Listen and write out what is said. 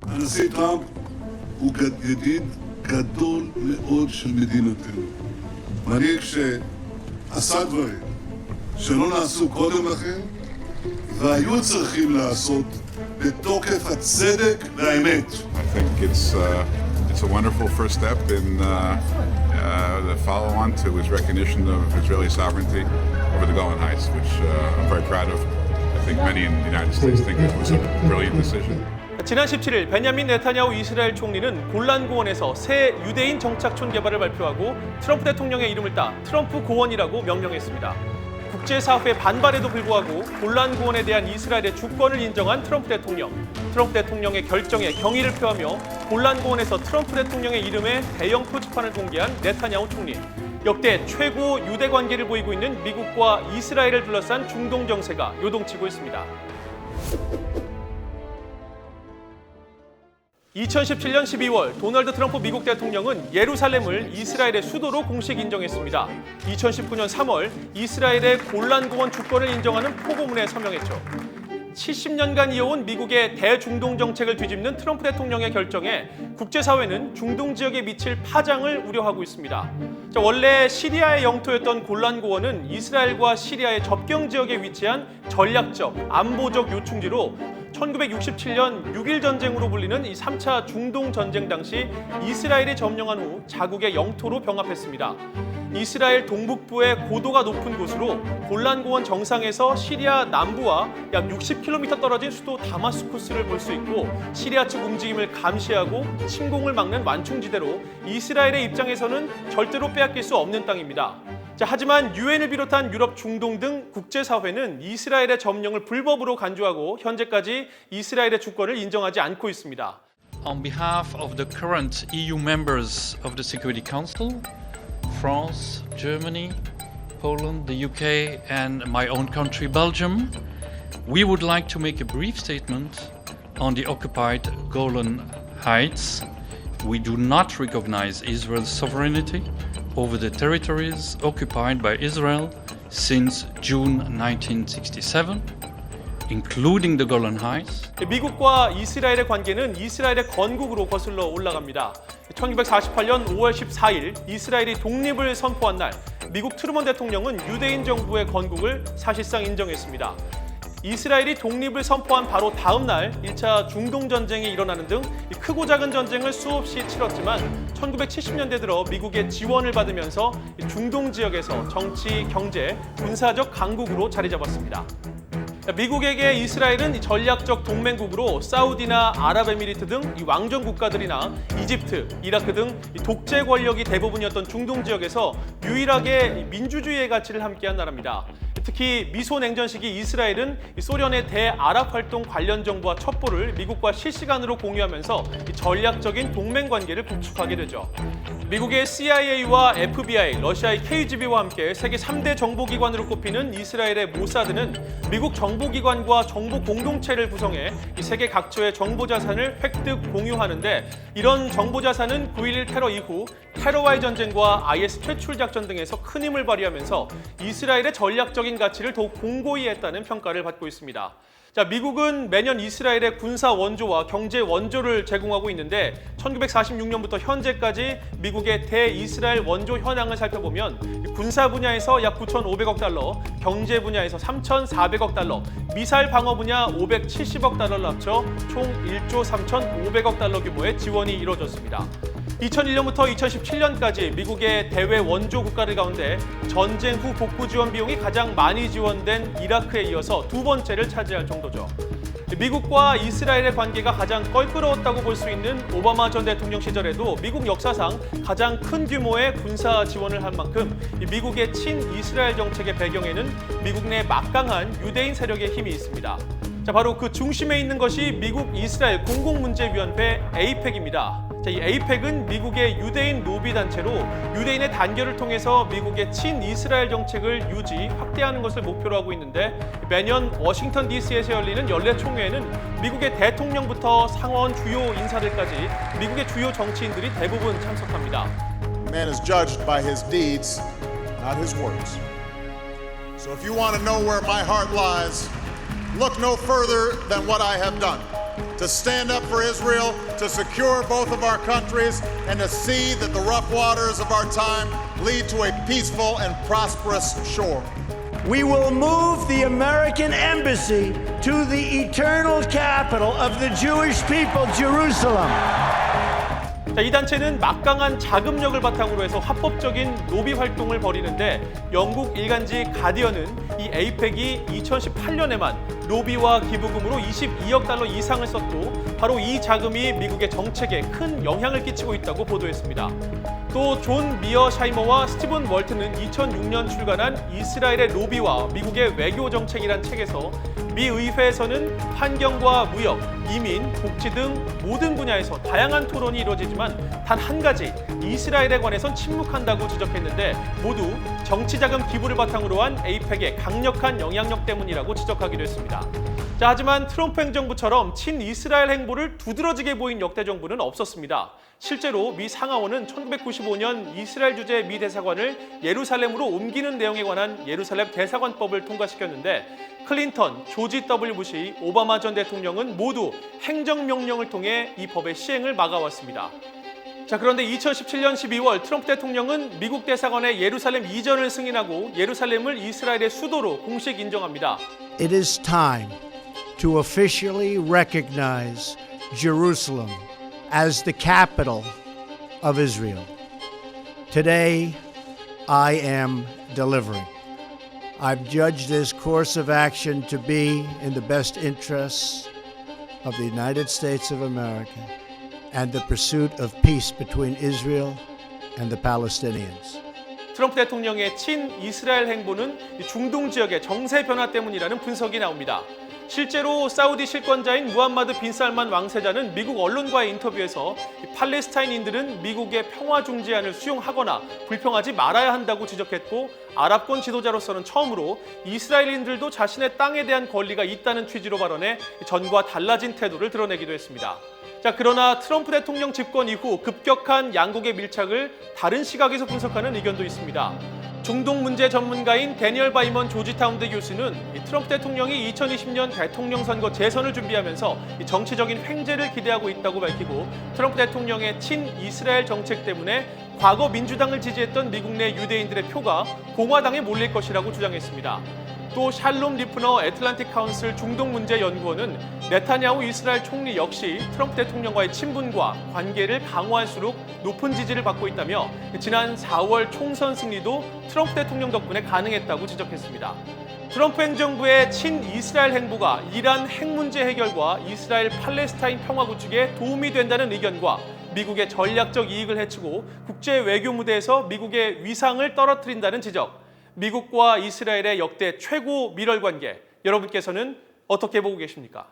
הנשיא טראמפ הוא ידיד גדול מאוד של מדינתנו. מנהיג שעשה דברים שלא נעשו קודם לכן, והיו צריכים לעשות בתוקף הצדק והאמת. I think it's a wonderful first step in the follow-on to his recognition of Israeli sovereignty over the Golan Heights, which I'm very proud of. I think many in the United States think it was a brilliant decision. 지난 17일 베냐민 네타냐후 이스라엘 총리는 골란 고원에서 새 유대인 정착촌 개발을 발표하고 트럼프 대통령의 이름을 따 트럼프 고원이라고 명명했습니다. 국제사회의 반발에도 불구하고 골란 고원에 대한 이스라엘의 주권을 인정한 트럼프 대통령의 결정에 경의를 표하며 골란 고원에서 트럼프 대통령의 이름의 대형 표지판을 공개한 네타냐후 총리. 역대 최고 유대 관계를 보이고 있는 미국과 이스라엘을 둘러싼 중동 정세가 요동치고 있습니다. 2017년 12월 도널드 트럼프 미국 대통령은 예루살렘을 이스라엘의 수도로 공식 인정했습니다. 2019년 3월 이스라엘의 골란 고원 주권을 인정하는 포고문에 서명했죠. 70년간 이어온 미국의 대중동 정책을 뒤집는 트럼프 대통령의 결정에 국제사회는 중동 지역에 미칠 파장을 우려하고 있습니다. 원래 시리아의 영토였던 골란 고원은 이스라엘과 시리아의 접경 지역에 위치한 전략적, 안보적 요충지로 1967년 6.1 전쟁으로 불리는 이 3차 중동 전쟁 당시 이스라엘이 점령한 후 자국의 영토로 병합했습니다. 이스라엘 동북부의 고도가 높은 곳으로 골란 고원 정상에서 시리아 남부와 약 60km 떨어진 수도 다마스쿠스를 볼 수 있고 시리아 측 움직임을 감시하고 침공을 막는 완충지대로 이스라엘의 입장에서는 절대로 빼앗길 수 없는 땅입니다. 하지만 유엔을 비롯한 유럽, 중동 등 국제사회는 이스라엘의 점령을 불법으로 간주하고 현재까지 이스라엘의 주권을 인정하지 않고 있습니다. On behalf of the current EU members of the Security Council, France, Germany, Poland, the UK and my own country, Belgium, we would like to make a brief statement on the occupied Golan Heights. We do not recognize Israel's sovereignty over the territories occupied by Israel since June 1967, including the Golan Heights. 미국과 이스라엘의 관계는 이스라엘의 건국으로 거슬러 올라갑니다. 1948년 5월 14일 이스라엘이 독립을 선포한 날, 미국 트루먼 대통령은 유대인 정부의 건국을 사실상 인정했습니다. 이스라엘이 독립을 선포한 바로 다음 날 1차 중동 전쟁이 일어나는 등 크고 작은 전쟁을 수없이 치렀지만 1970년대 들어 미국의 지원을 받으면서 중동 지역에서 정치, 경제, 군사적 강국으로 자리 잡았습니다. 미국에게 이스라엘은 전략적 동맹국으로 사우디나 아랍에미리트 등 왕정 국가들이나 이집트, 이라크 등 독재 권력이 대부분이었던 중동 지역에서 유일하게 민주주의의 가치를 함께한 나라입니다. 특히 미소 냉전 시기 이스라엘은 소련의 대아랍 활동 관련 정보와 첩보를 미국과 실시간으로 공유하면서 전략적인 동맹 관계를 구축하게 되죠. 미국의 CIA와 FBI, 러시아의 KGB와 함께 세계 3대 정보기관으로 꼽히는 이스라엘의 모사드는 미국 정보기관과 정보 공동체를 구성해 세계 각처의 정보자산을 획득, 공유하는데 이런 정보자산은 9.11 테러 이후 테러와의 전쟁과 IS 퇴출 작전 등에서 큰 힘을 발휘하면서 이스라엘의 전략적인 가치를 더욱 공고히 했다는 평가를 받고 있습니다. 미국은 매년 이스라엘에 군사 원조와 경제 원조를 제공하고 있는데 1946년부터 현재까지 미국의 대이스라엘 원조 현황을 살펴보면 군사 분야에서 약 9,500억 달러, 경제 분야에서 3,400억 달러, 미사일 방어 분야 570억 달러를 합쳐 총 1조 3,500억 달러 규모의 지원이 이루어졌습니다. 2001년부터 2017년까지 미국의 대외 원조 국가들 가운데 전쟁 후 복구 지원 비용이 가장 많이 지원된 이라크에 이어서 두 번째를 차지할 정도죠. 미국과 이스라엘의 관계가 가장 껄끄러웠다고 볼 수 있는 오바마 전 대통령 시절에도 미국 역사상 가장 큰 규모의 군사 지원을 한 만큼 미국의 친이스라엘 정책의 배경에는 미국 내 막강한 유대인 세력의 힘이 있습니다. 바로 그 중심에 있는 것이 미국 이스라엘 공공문제위원회 AIPAC입니다. 이 AIPAC은 미국의 유대인 로비 단체로 유대인의 단결을 통해서 미국의 친이스라엘 정책을 유지, 확대하는 것을 목표로 하고 있는데 매년 워싱턴 DC에서 열리는 연례 총회에는 미국의 대통령부터 상원 주요 인사들까지 미국의 주요 정치인들이 대부분 참석합니다. Man is judged by his deeds, not his words. So if you want to know where my heart lies, look no further than what I have done. to stand up for Israel, to secure both of our countries, and to see that the rough waters of our time lead to a peaceful and prosperous shore. We will move the American embassy to the eternal capital of the Jewish people, Jerusalem. 자, 이 단체는 막강한 자금력을 바탕으로 해서 합법적인 로비 활동을 벌이는데 영국 일간지 가디언은 이 에이펙이 2018년에만 로비와 기부금으로 22억 달러 이상을 썼고 바로 이 자금이 미국의 정책에 큰 영향을 끼치고 있다고 보도했습니다. 또 존 미어샤이머와 스티븐 월튼은 2006년 출간한 이스라엘의 로비와 미국의 외교 정책이란 책에서 미 의회에서는 환경과 무역, 이민, 복지 등 모든 분야에서 다양한 토론이 이루어지지만 단 한 가지 이스라엘에 관해선 침묵한다고 지적했는데 모두 정치자금 기부를 바탕으로 한 에이펙의 강력한 영향력 때문이라고 지적하기도 했습니다. 자, 하지만 트럼프 행정부처럼 친이스라엘 행보를 두드러지게 보인 역대 정부는 없었습니다. 실제로 미 상하원은 1995년 이스라엘 주재 미 대사관을 예루살렘으로 옮기는 내용에 관한 예루살렘 대사관법을 통과시켰는데 클린턴, 조지 W. 부시, 오바마 전 대통령은 모두 행정명령을 통해 이 법의 시행을 막아왔습니다. 자, 그런데 2017년 12월 트럼프 대통령은 미국 대사관의 예루살렘 이전을 승인하고 예루살렘을 이스라엘의 수도로 공식 인정합니다. It is time to officially recognize Jerusalem as the capital of Israel. Today, I am delivering. I've judged this course of action to be in the best interests of the United States of America and the pursuit of peace between Israel and the Palestinians. 트럼프 대통령의 친이스라엘 행보는 중동 지역의 정세 변화 때문이라는 분석이 나옵니다. 실제로 사우디 실권자인 무함마드 빈 살만 왕세자는 미국 언론과의 인터뷰에서 팔레스타인인들은 미국의 평화 중재안을 수용하거나 불평하지 말아야 한다고 지적했고 아랍권 지도자로서는 처음으로 이스라엘인들도 자신의 땅에 대한 권리가 있다는 취지로 발언해 전과 달라진 태도를 드러내기도 했습니다. 자, 그러나 트럼프 대통령 집권 이후 급격한 양국의 밀착을 다른 시각에서 분석하는 의견도 있습니다. 중동 문제 전문가인 데니얼 바이먼 조지타운대 교수는 트럼프 대통령이 2020년 대통령 선거 재선을 준비하면서 정치적인 횡재를 기대하고 있다고 밝히고 트럼프 대통령의 친이스라엘 정책 때문에 과거 민주당을 지지했던 미국 내 유대인들의 표가 공화당에 몰릴 것이라고 주장했습니다. 또 샬롬 리프너 애틀란틱 카운슬 중동 문제 연구원은 네타냐후 이스라엘 총리 역시 트럼프 대통령과의 친분과 관계를 강화할수록 높은 지지를 받고 있다며 지난 4월 총선 승리도 트럼프 대통령 덕분에 가능했다고 지적했습니다. 트럼프 행정부의 친이스라엘 행보가 이란 핵 문제 해결과 이스라엘 팔레스타인 평화 구축에 도움이 된다는 의견과 미국의 전략적 이익을 해치고 국제 외교 무대에서 미국의 위상을 떨어뜨린다는 지적, 미국과 이스라엘의 역대 최고 밀월 관계, 여러분께서는 어떻게 보고 계십니까?